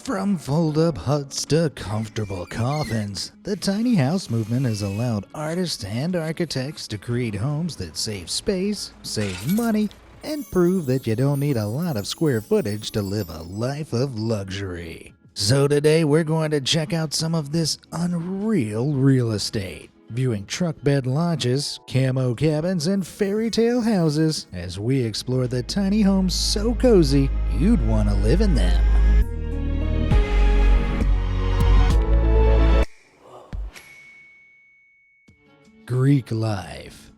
From fold-up huts to comfortable coffins, the tiny house movement has allowed artists and architects to create homes that save space, save money, and prove that you don't need a lot of square footage to live a life of luxury. So today we're going to check out some of this unreal real estate, viewing truck bed lodges, camo cabins, and fairy tale houses as we explore the tiny homes so cozy you'd want to live in them. Greek life.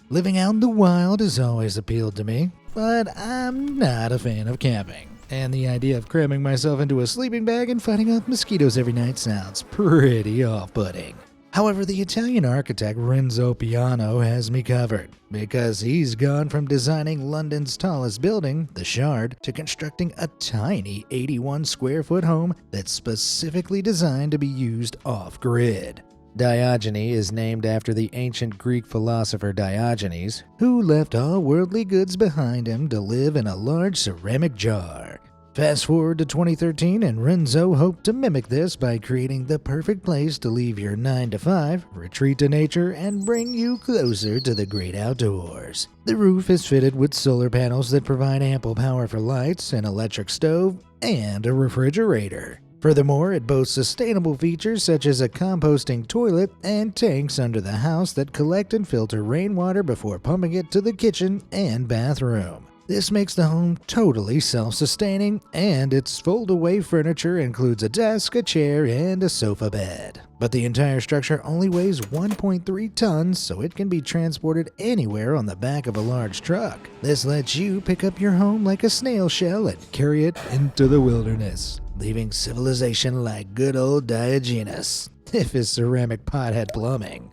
Living out in the wild has always appealed to me, but I'm not a fan of camping. And the idea of cramming myself into a sleeping bag and fighting off mosquitoes every night sounds pretty off-putting. However, the Italian architect Renzo Piano has me covered, because he's gone from designing London's tallest building, the Shard, to constructing a tiny 81 square foot home that's specifically designed to be used off-grid. Diogene is named after the ancient Greek philosopher Diogenes, who left all worldly goods behind him to live in a large ceramic jar. Fast forward to 2013, and Renzo hoped to mimic this by creating the perfect place to leave your 9 to 5, retreat to nature, and bring you closer to the great outdoors. The roof is fitted with solar panels that provide ample power for lights, an electric stove, and a refrigerator. Furthermore, it boasts sustainable features such as a composting toilet and tanks under the house that collect and filter rainwater before pumping it to the kitchen and bathroom. This makes the home totally self-sustaining, and its fold-away furniture includes a desk, a chair, and a sofa bed. But the entire structure only weighs 1.3 tons, so it can be transported anywhere on the back of a large truck. This lets you pick up your home like a snail shell and carry it into the wilderness, leaving civilization like good old Diogenes, if his ceramic pot had plumbing.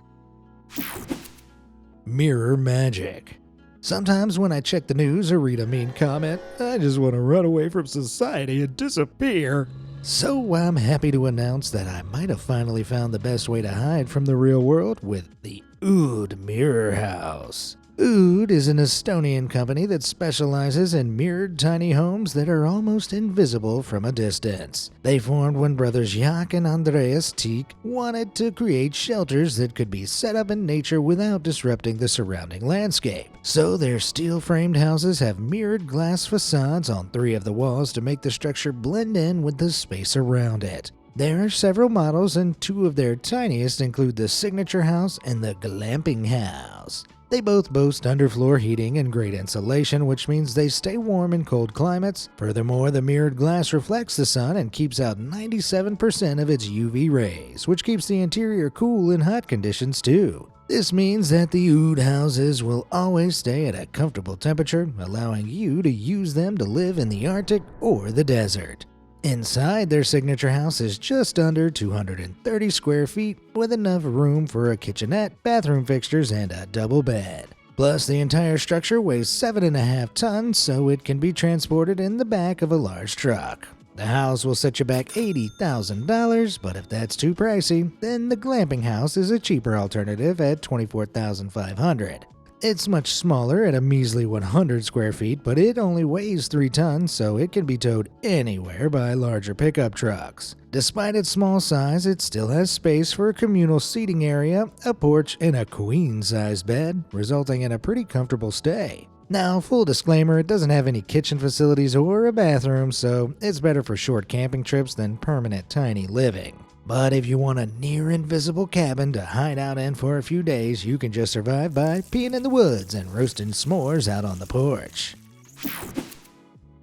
Mirror magic. Sometimes when I check the news or read a mean comment, I just want to run away from society and disappear. So I'm happy to announce that I might have finally found the best way to hide from the real world with the Ood Mirror House. Ood is an Estonian company that specializes in mirrored tiny homes that are almost invisible from a distance. They formed when brothers Jaak and Andreas Teek wanted to create shelters that could be set up in nature without disrupting the surrounding landscape. So their steel-framed houses have mirrored glass facades on 3 of the walls to make the structure blend in with the space around it. There are several models, and 2 of their tiniest include the Signature House and the Glamping House. They both boast underfloor heating and great insulation, which means they stay warm in cold climates. Furthermore, the mirrored glass reflects the sun and keeps out 97% of its UV rays, which keeps the interior cool in hot conditions too. This means that the Ood houses will always stay at a comfortable temperature, allowing you to use them to live in the Arctic or the desert. Inside, their signature house is just under 230 square feet with enough room for a kitchenette, bathroom fixtures, and a double bed. Plus, the entire structure weighs 7.5 tons, so it can be transported in the back of a large truck. The house will set you back $80,000, but if that's too pricey, then the glamping house is a cheaper alternative at $24,500. It's much smaller at a measly 100 square feet, but it only weighs 3 tons, so it can be towed anywhere by larger pickup trucks. Despite its small size, it still has space for a communal seating area, a porch, and a queen-size bed, resulting in a pretty comfortable stay. Now, full disclaimer, it doesn't have any kitchen facilities or a bathroom, so it's better for short camping trips than permanent tiny living. But if you want a near-invisible cabin to hide out in for a few days, you can just survive by peeing in the woods and roasting s'mores out on the porch.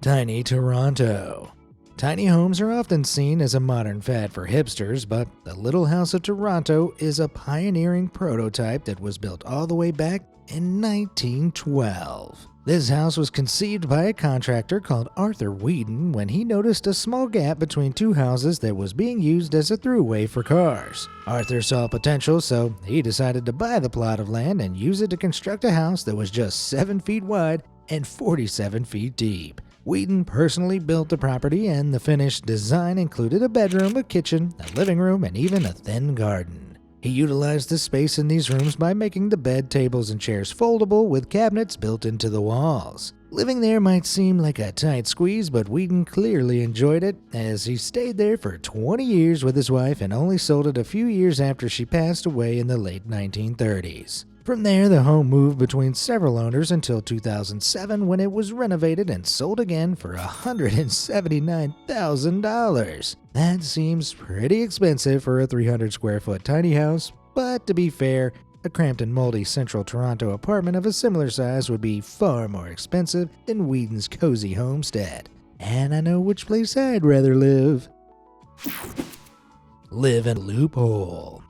Tiny Toronto. Tiny homes are often seen as a modern fad for hipsters, but the Little House of Toronto is a pioneering prototype that was built all the way back in 1912. This house was conceived by a contractor called Arthur Whedon when he noticed a small gap between 2 houses that was being used as a throughway for cars. Arthur saw potential, so he decided to buy the plot of land and use it to construct a house that was just 7 feet wide and 47 feet deep. Whedon personally built the property, and the finished design included a bedroom, a kitchen, a living room, and even a thin garden. He utilized the space in these rooms by making the bed, tables, and chairs foldable with cabinets built into the walls. Living there might seem like a tight squeeze, but Whedon clearly enjoyed it, as he stayed there for 20 years with his wife and only sold it a few years after she passed away in the late 1930s. From there, the home moved between several owners until 2007, when it was renovated and sold again for $179,000. That seems pretty expensive for a 300 square foot tiny house, but to be fair, a cramped and moldy central Toronto apartment of a similar size would be far more expensive than Whedon's cozy homestead. And I know which place I'd rather live. Live in a loophole.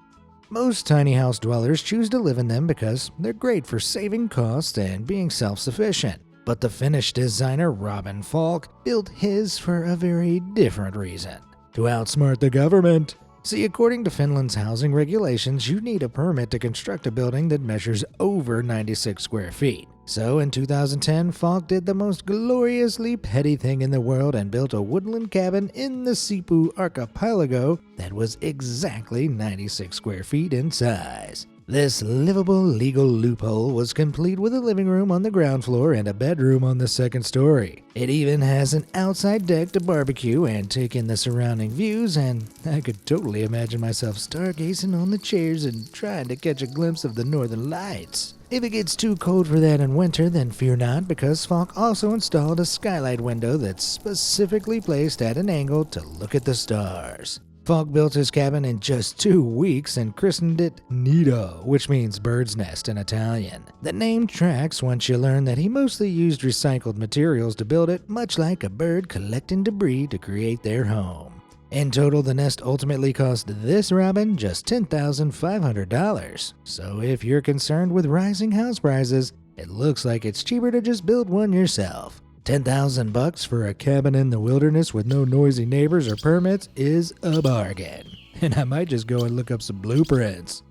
Most tiny house dwellers choose to live in them because they're great for saving costs and being self-sufficient. But the Finnish designer Robin Falk built his for a very different reason: to outsmart the government. See, according to Finland's housing regulations, you need a permit to construct a building that measures over 96 square feet. So in 2010, Falk did the most gloriously petty thing in the world and built a woodland cabin in the Sipu archipelago that was exactly 96 square feet in size. This livable legal loophole was complete with a living room on the ground floor and a bedroom on the second story. It even has an outside deck to barbecue and take in the surrounding views, and I could totally imagine myself stargazing on the chairs and trying to catch a glimpse of the northern lights. If it gets too cold for that in winter, then fear not, because Falk also installed a skylight window that's specifically placed at an angle to look at the stars. Falk built his cabin in just 2 weeks and christened it Nido, which means bird's nest in Italian. The name tracks once you learn that he mostly used recycled materials to build it, much like a bird collecting debris to create their home. In total, the nest ultimately cost this robin just $10,500. So if you're concerned with rising house prices, it looks like it's cheaper to just build one yourself. $10,000 for a cabin in the wilderness with no noisy neighbors or permits is a bargain. And I might just go and look up some blueprints.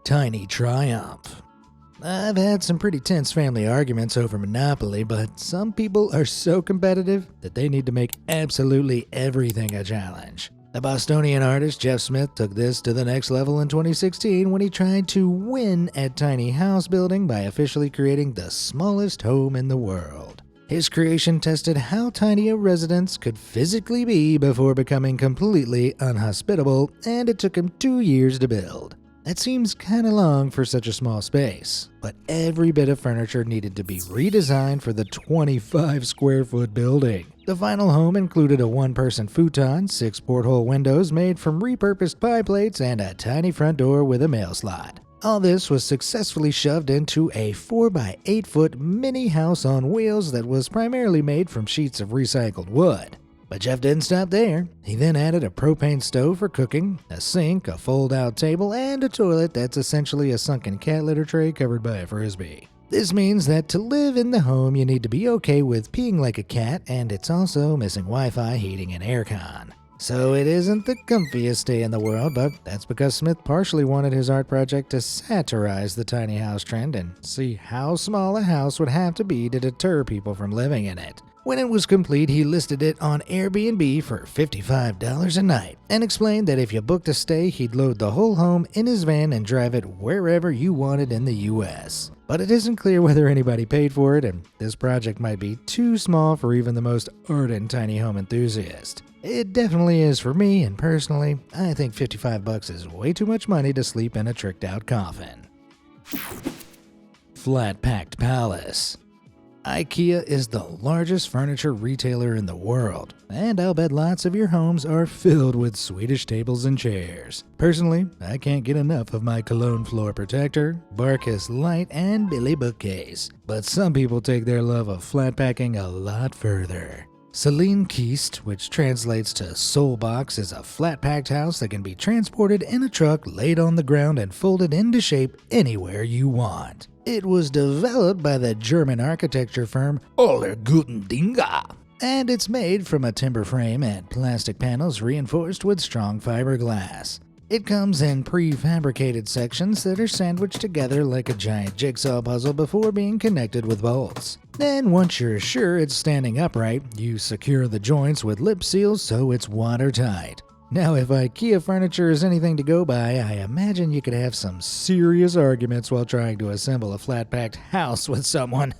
Tiny triumph. I've had some pretty tense family arguments over Monopoly, but some people are so competitive that they need to make absolutely everything a challenge. The Bostonian artist Jeff Smith took this to the next level in 2016 when he tried to win at tiny house building by officially creating the smallest home in the world. His creation tested how tiny a residence could physically be before becoming completely unhospitable, and it took him 2 years to build. That seems kinda long for such a small space, but every bit of furniture needed to be redesigned for the 25 square foot building. The final home included a one-person futon, 6 porthole windows made from repurposed pie plates, and a tiny front door with a mail slot. All this was successfully shoved into a 4x8 foot mini house on wheels that was primarily made from sheets of recycled wood. But Jeff didn't stop there. He then added a propane stove for cooking, a sink, a fold-out table, and a toilet that's essentially a sunken cat litter tray covered by a frisbee. This means that to live in the home, you need to be okay with peeing like a cat, and it's also missing Wi-Fi, heating, and aircon. So it isn't the comfiest stay in the world, but that's because Smith partially wanted his art project to satirize the tiny house trend and see how small a house would have to be to deter people from living in it. When it was complete, he listed it on Airbnb for $55 a night and explained that if you booked a stay, he'd load the whole home in his van and drive it wherever you wanted in the US. But it isn't clear whether anybody paid for it, and this project might be too small for even the most ardent tiny home enthusiast. It definitely is for me, and personally, I think $55 is way too much money to sleep in a tricked-out coffin. Flat-packed palace. IKEA is the largest furniture retailer in the world, and I'll bet lots of your homes are filled with Swedish tables and chairs. Personally, I can't get enough of my Cologne floor protector, Barkis light, and Billy bookcase, but some people take their love of flat packing a lot further. Celine Kist, which translates to Soul Box, is a flat-packed house that can be transported in a truck, laid on the ground, and folded into shape anywhere you want. It was developed by the German architecture firm Aller Guten Dinge, and it's made from a timber frame and plastic panels reinforced with strong fiberglass. It comes in prefabricated sections that are sandwiched together like a giant jigsaw puzzle before being connected with bolts. Then, once you're sure it's standing upright, you secure the joints with lip seals so it's watertight. Now, if IKEA furniture is anything to go by, I imagine you could have some serious arguments while trying to assemble a flat-packed house with someone.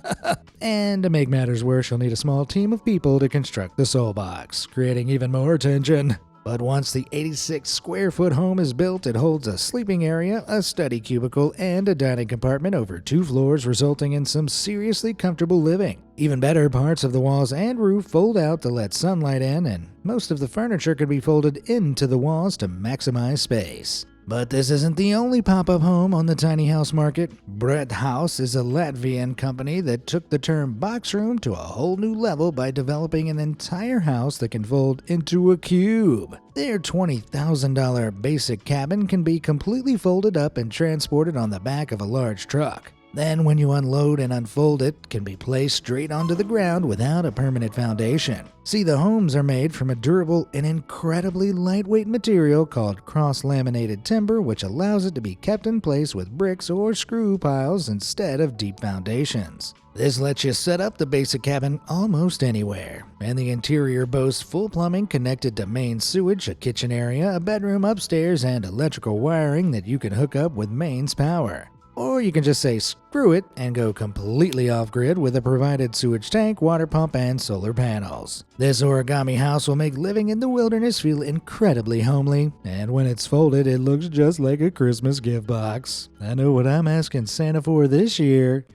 And to make matters worse, you'll need a small team of people to construct the soul box, creating even more tension. But once the 86 square foot home is built, it holds a sleeping area, a study cubicle, and a dining compartment over 2 floors, resulting in some seriously comfortable living. Even better, parts of the walls and roof fold out to let sunlight in, and most of the furniture can be folded into the walls to maximize space. But this isn't the only pop-up home on the tiny house market. Brett House is a Latvian company that took the term box room to a whole new level by developing an entire house that can fold into a cube. Their $20,000 basic cabin can be completely folded up and transported on the back of a large truck. Then when you unload and unfold it, can be placed straight onto the ground without a permanent foundation. See, the homes are made from a durable and incredibly lightweight material called cross-laminated timber, which allows it to be kept in place with bricks or screw piles instead of deep foundations. This lets you set up the basic cabin almost anywhere, and the interior boasts full plumbing connected to main sewage, a kitchen area, a bedroom upstairs, and electrical wiring that you can hook up with mains power. Or you can just say screw it and go completely off-grid with a provided sewage tank, water pump, and solar panels. This origami house will make living in the wilderness feel incredibly homely, and when it's folded, it looks just like a Christmas gift box. I know what I'm asking Santa for this year.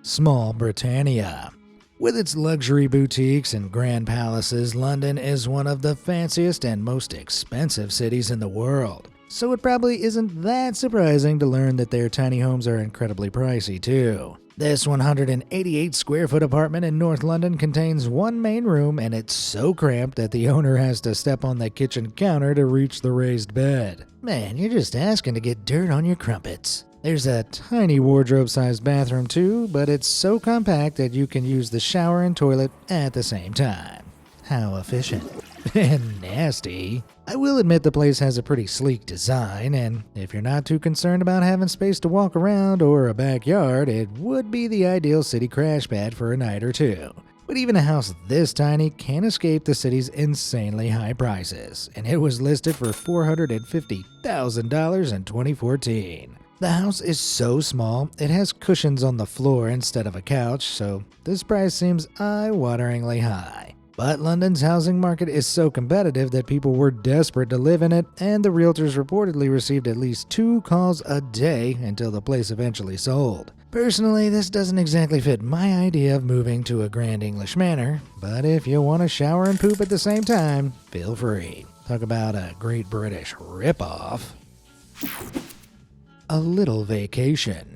Small Britannia. With its luxury boutiques and grand palaces, London is one of the fanciest and most expensive cities in the world. So it probably isn't that surprising to learn that their tiny homes are incredibly pricey too. This 188 square foot apartment in North London contains one main room, and it's so cramped that the owner has to step on the kitchen counter to reach the raised bed. Man, you're just asking to get dirt on your crumpets. There's a tiny wardrobe-sized bathroom too, but it's so compact that you can use the shower and toilet at the same time. How efficient. And nasty. I will admit the place has a pretty sleek design, and if you're not too concerned about having space to walk around or a backyard, it would be the ideal city crash pad for a night or two. But even a house this tiny can't escape the city's insanely high prices, and it was listed for $450,000 in 2014. The house is so small, it has cushions on the floor instead of a couch, so this price seems eye-wateringly high. But London's housing market is so competitive that people were desperate to live in it, and the realtors reportedly received at least 2 calls a day until the place eventually sold. Personally, this doesn't exactly fit my idea of moving to a grand English manor, but if you want to shower and poop at the same time, feel free. Talk about a Great British ripoff. A little vacation.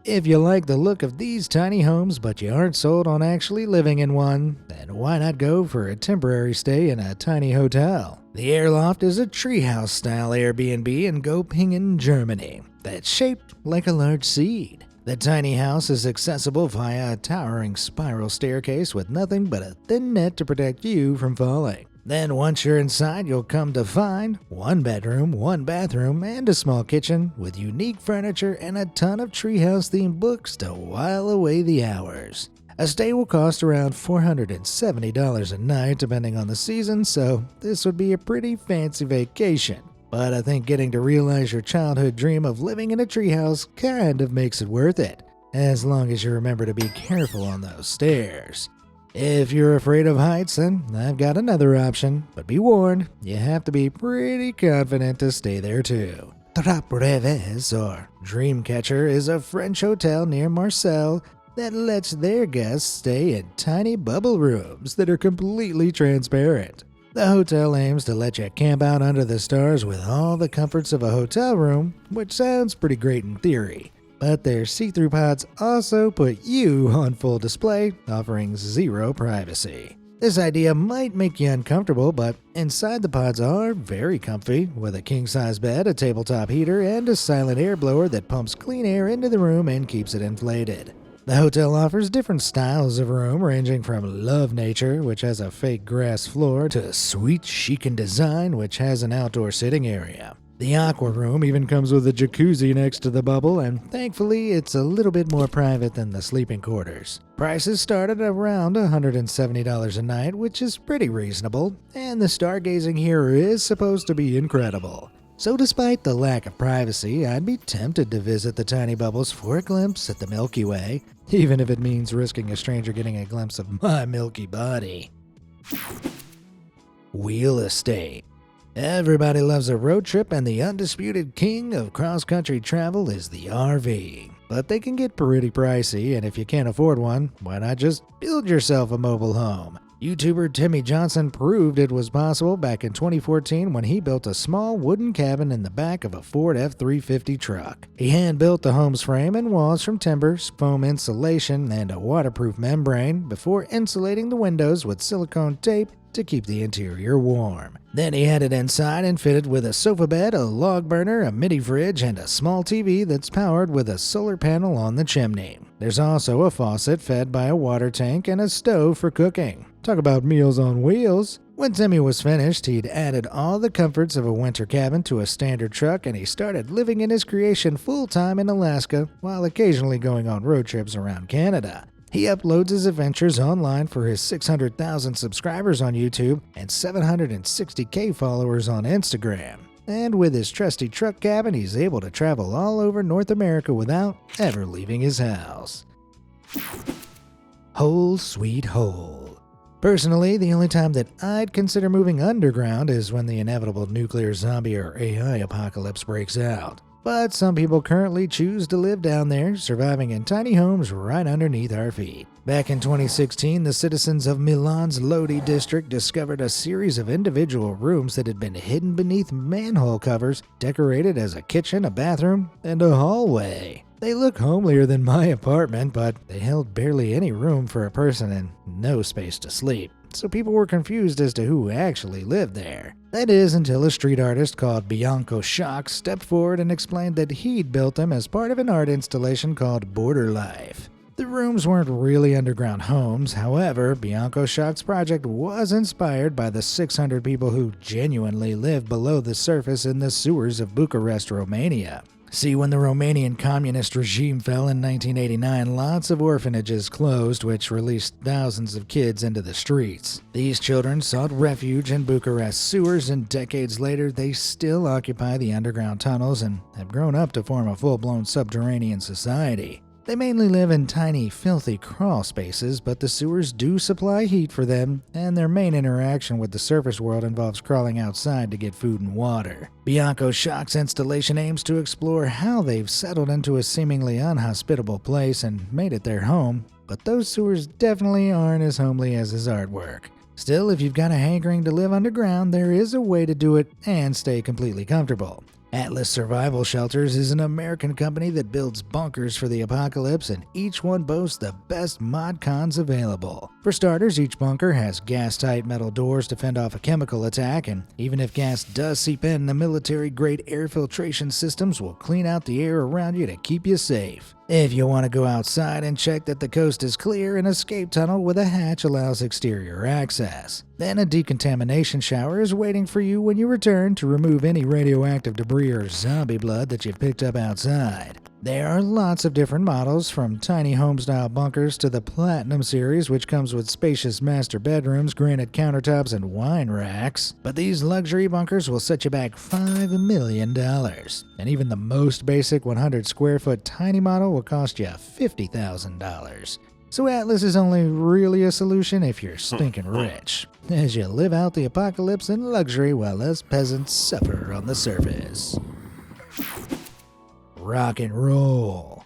If you like the look of these tiny homes but you aren't sold on actually living in one, then why not go for a temporary stay in a tiny hotel? The Airloft is a treehouse-style Airbnb in Göppingen, Germany, that's shaped like a large seed. The tiny house is accessible via a towering spiral staircase with nothing but a thin net to protect you from falling. Then once you're inside, you'll come to find 1 bedroom, 1 bathroom, and a small kitchen with unique furniture and a ton of treehouse-themed books to while away the hours. A stay will cost around $470 a night depending on the season, so this would be a pretty fancy vacation. But I think getting to realize your childhood dream of living in a treehouse kind of makes it worth it, as long as you remember to be careful on those stairs. If you're afraid of heights, then I've got another option, but be warned, you have to be pretty confident to stay there too. Trois Rêves, or Dreamcatcher, is a French hotel near Marseille that lets their guests stay in tiny bubble rooms that are completely transparent. The hotel aims to let you camp out under the stars with all the comforts of a hotel room, which sounds pretty great in theory. But their see-through pods also put you on full display, offering 0 privacy. This idea might make you uncomfortable, but inside the pods are very comfy, with a king-size bed, a tabletop heater, and a silent air blower that pumps clean air into the room and keeps it inflated. The hotel offers different styles of room, ranging from Love Nature, which has a fake grass floor, to Sweet Chic and Design, which has an outdoor sitting area. The Aqua Room even comes with a jacuzzi next to the bubble, and thankfully it's a little bit more private than the sleeping quarters. Prices start at around $170 a night, which is pretty reasonable, and the stargazing here is supposed to be incredible. So despite the lack of privacy, I'd be tempted to visit the tiny bubbles for a glimpse at the Milky Way, even if it means risking a stranger getting a glimpse of my milky body. Wheel estate. Everybody loves a road trip, and the undisputed king of cross-country travel is the RV. But they can get pretty pricey, and if you can't afford one, why not just build yourself a mobile home? YouTuber Timmy Johnson proved it was possible back in 2014 when he built a small wooden cabin in the back of a Ford F-350 truck. He hand-built the home's frame and walls from timbers, foam insulation, and a waterproof membrane before insulating the windows with silicone tape to keep the interior warm. Then he had it inside and fitted with a sofa bed, a log burner, a mini fridge, and a small TV that's powered with a solar panel on the chimney. There's also a faucet fed by a water tank and a stove for cooking. Talk about meals on wheels. When Timmy was finished, he'd added all the comforts of a winter cabin to a standard truck, and he started living in his creation full-time in Alaska while occasionally going on road trips around Canada. He uploads his adventures online for his 600,000 subscribers on YouTube and 760K followers on Instagram. And with his trusty truck cabin, he's able to travel all over North America without ever leaving his house. Hole sweet hole. Personally, the only time that I'd consider moving underground is when the inevitable nuclear zombie or AI apocalypse breaks out. But some people currently choose to live down there, surviving in tiny homes right underneath our feet. Back in 2016, the citizens of Milan's Lodi district discovered a series of individual rooms that had been hidden beneath manhole covers, decorated as a kitchen, a bathroom, and a hallway. They look homelier than my apartment, but they held barely any room for a person and no space to sleep. So people were confused as to who actually lived there. That is, until a street artist called Bianco Shock stepped forward and explained that he'd built them as part of an art installation called Border Life. The rooms weren't really underground homes, however, Bianco Shock's project was inspired by the 600 people who genuinely live below the surface in the sewers of Bucharest, Romania. See, when the Romanian communist regime fell in 1989, lots of orphanages closed, which released thousands of kids into the streets. These children sought refuge in Bucharest sewers, and decades later, they still occupy the underground tunnels and have grown up to form a full-blown subterranean society. They mainly live in tiny, filthy crawl spaces, but the sewers do supply heat for them, and their main interaction with the surface world involves crawling outside to get food and water. Bianco Shock's installation aims to explore how they've settled into a seemingly unhospitable place and made it their home, but those sewers definitely aren't as homely as his artwork. Still, if you've got a hankering to live underground, there is a way to do it and stay completely comfortable. Atlas Survival Shelters is an American company that builds bunkers for the apocalypse, and each one boasts the best mod cons available. For starters, each bunker has gas-tight metal doors to fend off a chemical attack, and even if gas does seep in, the military-grade air filtration systems will clean out the air around you to keep you safe. If you want to go outside and check that the coast is clear, an escape tunnel with a hatch allows exterior access. Then a decontamination shower is waiting for you when you return to remove any radioactive debris or zombie blood that you've picked up outside. There are lots of different models, from tiny home-style bunkers to the Platinum series, which comes with spacious master bedrooms, granite countertops, and wine racks. But these luxury bunkers will set you back $5 million. And even the most basic 100 square foot tiny model will cost you $50,000. So Atlas is only really a solution if you're stinking rich, as you live out the apocalypse in luxury while us peasants suffer on the surface. Rock and roll.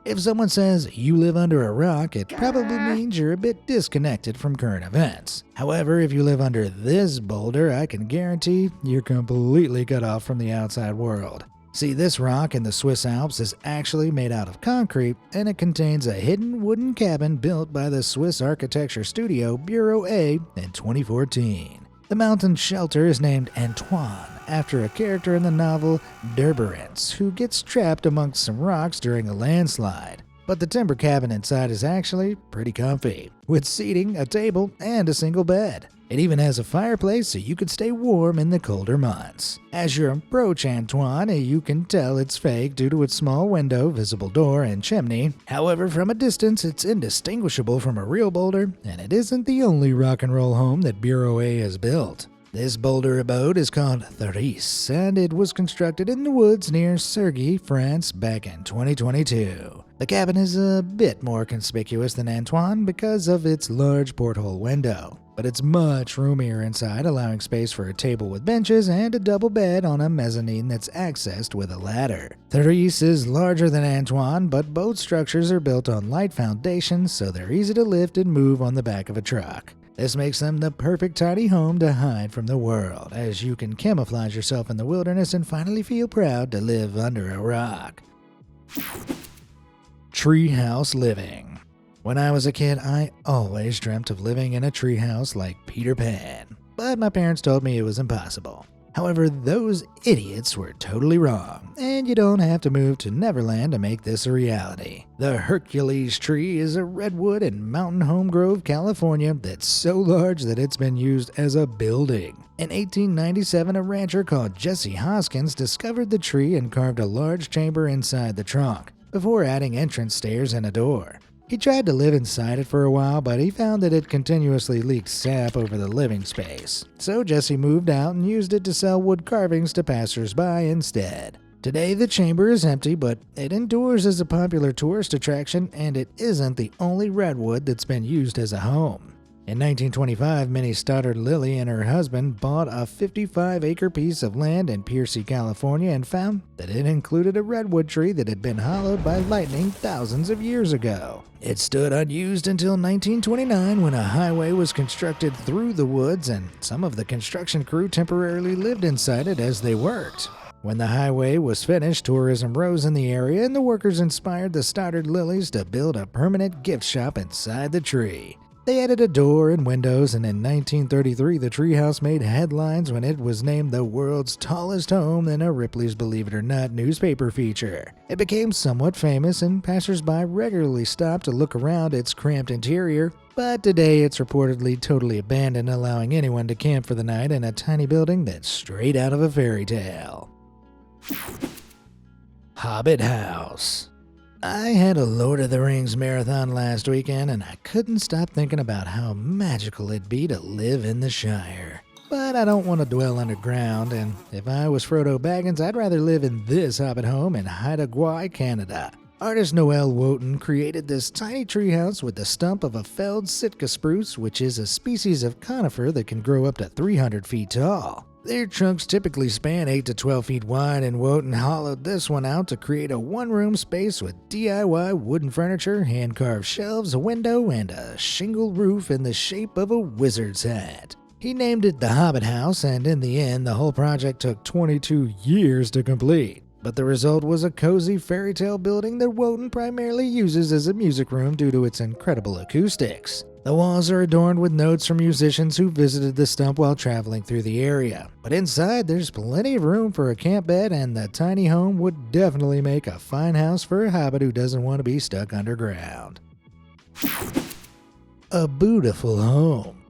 If someone says you live under a rock, it probably means you're a bit disconnected from current events. However, if you live under this boulder, I can guarantee you're completely cut off from the outside world. See, this rock in the Swiss Alps is actually made out of concrete, and it contains a hidden wooden cabin built by the Swiss architecture studio Bureau A in 2014. The mountain shelter is named Antoine, after a character in the novel Derberence, who gets trapped amongst some rocks during a landslide. But the timber cabin inside is actually pretty comfy, with seating, a table, and a single bed. It even has a fireplace so you can stay warm in the colder months. As you approach Antoine, you can tell it's fake due to its small window, visible door, and chimney. However, from a distance, it's indistinguishable from a real boulder, and it isn't the only rock and roll home that Bureau A has built. This boulder abode is called Therese, and it was constructed in the woods near Cergy, France back in 2022. The cabin is a bit more conspicuous than Antoine because of its large porthole window, but it's much roomier inside, allowing space for a table with benches and a double bed on a mezzanine that's accessed with a ladder. Therese is larger than Antoine, but both structures are built on light foundations, so they're easy to lift and move on the back of a truck. This makes them the perfect tiny home to hide from the world, as you can camouflage yourself in the wilderness and finally feel proud to live under a rock. Treehouse living. When I was a kid, I always dreamt of living in a treehouse like Peter Pan, but my parents told me it was impossible. However, those idiots were totally wrong, and you don't have to move to Neverland to make this a reality. The Hercules tree is a redwood in Mountain Home Grove, California that's so large that it's been used as a building. In 1897, a rancher called Jesse Hoskins discovered the tree and carved a large chamber inside the trunk, before adding entrance stairs and a door. He tried to live inside it for a while, but he found that it continuously leaked sap over the living space. So Jesse moved out and used it to sell wood carvings to passers-by instead. Today the chamber is empty, but it endures as a popular tourist attraction, and it isn't the only redwood that's been used as a home. In 1925, Minnie Stoddard Lilly and her husband bought a 55-acre piece of land in Piercy, California, and found that it included a redwood tree that had been hollowed by lightning thousands of years ago. It stood unused until 1929 when a highway was constructed through the woods, and some of the construction crew temporarily lived inside it as they worked. When the highway was finished, tourism rose in the area, and the workers inspired the Stoddard Lillys to build a permanent gift shop inside the tree. They added a door and windows, and in 1933 the treehouse made headlines when it was named the world's tallest home in a Ripley's Believe It or Not newspaper feature. It became somewhat famous, and passersby regularly stopped to look around its cramped interior, but today it's reportedly totally abandoned, allowing anyone to camp for the night in a tiny building that's straight out of a fairy tale. Hobbit House. I had a Lord of the Rings marathon last weekend, and I couldn't stop thinking about how magical it'd be to live in the Shire. But I don't want to dwell underground, and if I was Frodo Baggins, I'd rather live in this hobbit home in Haida Gwaii, Canada. Artist Noel Wotan created this tiny treehouse with the stump of a felled Sitka spruce, which is a species of conifer that can grow up to 300 feet tall. Their trunks typically span 8 to 12 feet wide, and Wotan hollowed this one out to create a one-room space with DIY wooden furniture, hand-carved shelves, a window, and a shingle roof in the shape of a wizard's hat. He named it the Hobbit House, and in the end, the whole project took 22 years to complete. But the result was a cozy fairy tale building that Wotan primarily uses as a music room due to its incredible acoustics. The walls are adorned with notes from musicians who visited the stump while traveling through the area. But inside, there's plenty of room for a camp bed, and the tiny home would definitely make a fine house for a hobbit who doesn't want to be stuck underground. A beautiful home.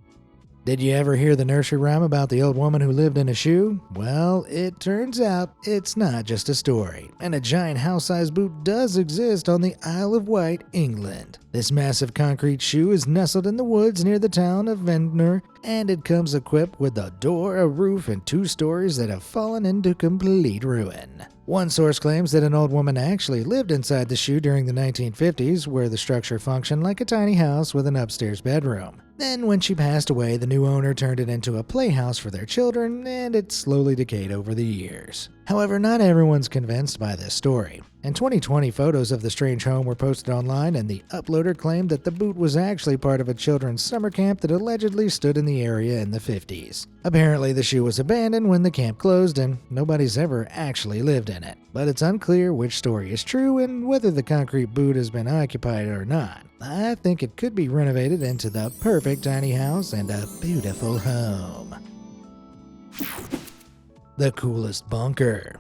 Did you ever hear the nursery rhyme about the old woman who lived in a shoe? Well, it turns out it's not just a story, and a giant house-sized boot does exist on the Isle of Wight, England. This massive concrete shoe is nestled in the woods near the town of Ventnor, and it comes equipped with a door, a roof, and 2 stories that have fallen into complete ruin. One source claims that an old woman actually lived inside the shoe during the 1950s, where the structure functioned like a tiny house with an upstairs bedroom. Then, when she passed away, the new owner turned it into a playhouse for their children, and it slowly decayed over the years. However, not everyone's convinced by this story. In 2020, photos of the strange home were posted online, and the uploader claimed that the boot was actually part of a children's summer camp that allegedly stood in the area in the 50s. Apparently, the shoe was abandoned when the camp closed, and nobody's ever actually lived in it. But it's unclear which story is true and whether the concrete boot has been occupied or not. I think it could be renovated into the perfect tiny house and a beautiful home. The coolest bunker.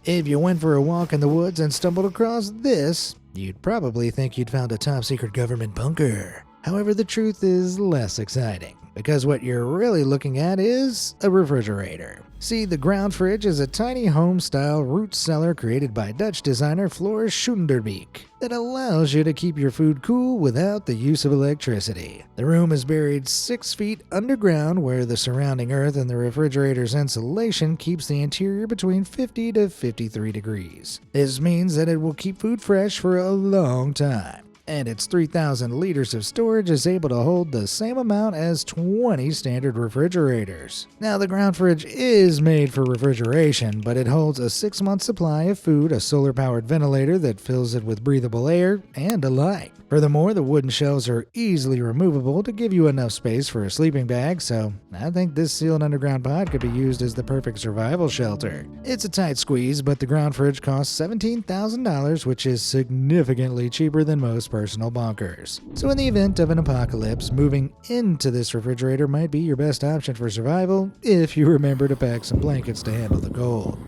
If you went for a walk in the woods and stumbled across this, you'd probably think you'd found a top-secret government bunker. However, the truth is less exciting, because what you're really looking at is a refrigerator. See, the ground fridge is a tiny home-style root cellar created by Dutch designer Floris Schoenderbeek that allows you to keep your food cool without the use of electricity. The room is buried 6 feet underground, where the surrounding earth and the refrigerator's insulation keeps the interior between 50 to 53 degrees. This means that it will keep food fresh for a long time. And its 3,000 liters of storage is able to hold the same amount as 20 standard refrigerators. Now, the ground fridge is made for refrigeration, but it holds a 6-month supply of food, a solar-powered ventilator that fills it with breathable air, and a light. Furthermore, the wooden shelves are easily removable to give you enough space for a sleeping bag, so I think this sealed underground pod could be used as the perfect survival shelter. It's a tight squeeze, but the ground fridge costs $17,000, which is significantly cheaper than most personal bunkers. So in the event of an apocalypse, moving into this refrigerator might be your best option for survival if you remember to pack some blankets to handle the cold.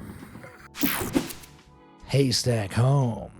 Haystack Home.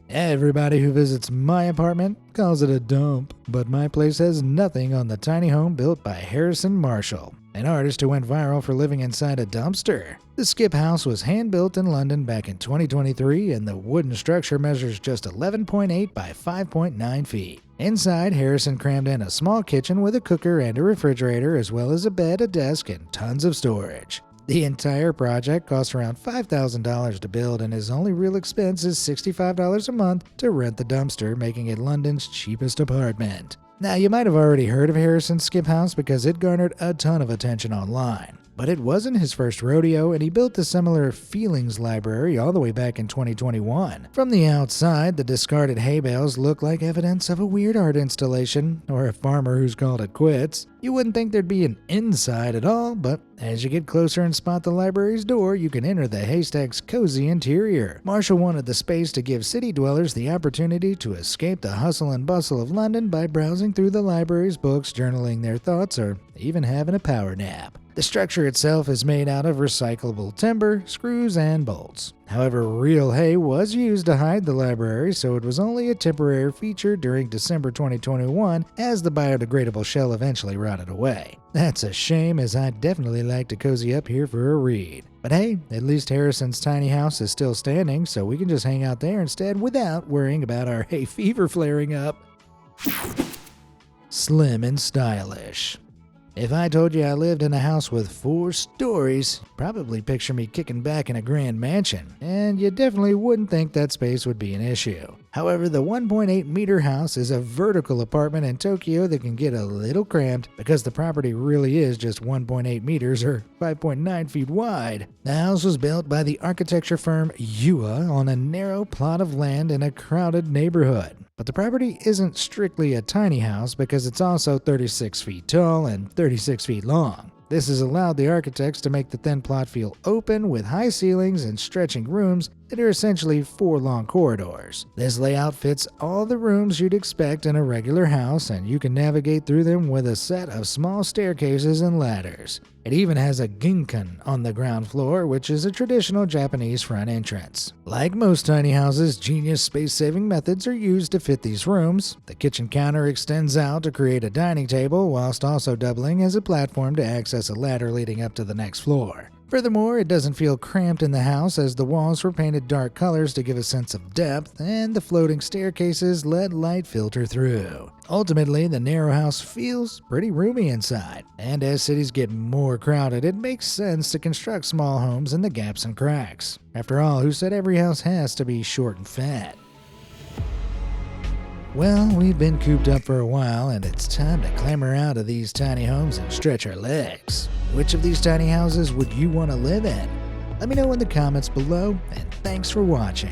Everybody who visits my apartment calls it a dump, but my place has nothing on the tiny home built by Harrison Marshall, an artist who went viral for living inside a dumpster. The skip house was hand-built in London back in 2023, and the wooden structure measures just 11.8 by 5.9 feet. Inside, Harrison crammed in a small kitchen with a cooker and a refrigerator, as well as a bed, a desk, and tons of storage. The entire project cost around $5,000 to build, and his only real expense is $65 a month to rent the dumpster, making it London's cheapest apartment. Now, you might have already heard of Harrison's skip house because it garnered a ton of attention online. But it wasn't his first rodeo, and he built a similar feelings library all the way back in 2021. From the outside, the discarded hay bales look like evidence of a weird art installation, or a farmer who's called it quits. You wouldn't think there'd be an inside at all, but as you get closer and spot the library's door, you can enter the haystack's cozy interior. Marshall wanted the space to give city dwellers the opportunity to escape the hustle and bustle of London by browsing through the library's books, journaling their thoughts, or even having a power nap. The structure itself is made out of recyclable timber, screws, and bolts. However, real hay was used to hide the library, so it was only a temporary feature during December 2021 as the biodegradable shell eventually rotted away. That's a shame, as I'd definitely like to cozy up here for a read. But hey, at least Harrison's tiny house is still standing, so we can just hang out there instead without worrying about our hay fever flaring up. Slim and stylish. If I told you I lived in a house with 4 stories, you'd probably picture me kicking back in a grand mansion, and you definitely wouldn't think that space would be an issue. However, the 1.8-meter house is a vertical apartment in Tokyo that can get a little cramped because the property really is just 1.8 meters or 5.9 feet wide. The house was built by the architecture firm Yua on a narrow plot of land in a crowded neighborhood. But the property isn't strictly a tiny house because it's also 36 feet tall and 36 feet long. This has allowed the architects to make the thin plot feel open with high ceilings and stretching rooms that are essentially 4 long corridors. This layout fits all the rooms you'd expect in a regular house, and you can navigate through them with a set of small staircases and ladders. It even has a ginkan on the ground floor, which is a traditional Japanese front entrance. Like most tiny houses, genius space-saving methods are used to fit these rooms. The kitchen counter extends out to create a dining table, whilst also doubling as a platform to access a ladder leading up to the next floor. Furthermore, it doesn't feel cramped in the house as the walls were painted dark colors to give a sense of depth, and the floating staircases let light filter through. Ultimately, the narrow house feels pretty roomy inside, and as cities get more crowded, it makes sense to construct small homes in the gaps and cracks. After all, who said every house has to be short and fat? Well, we've been cooped up for a while, and it's time to clamber out of these tiny homes and stretch our legs. Which of these tiny houses would you want to live in? Let me know in the comments below, and thanks for watching.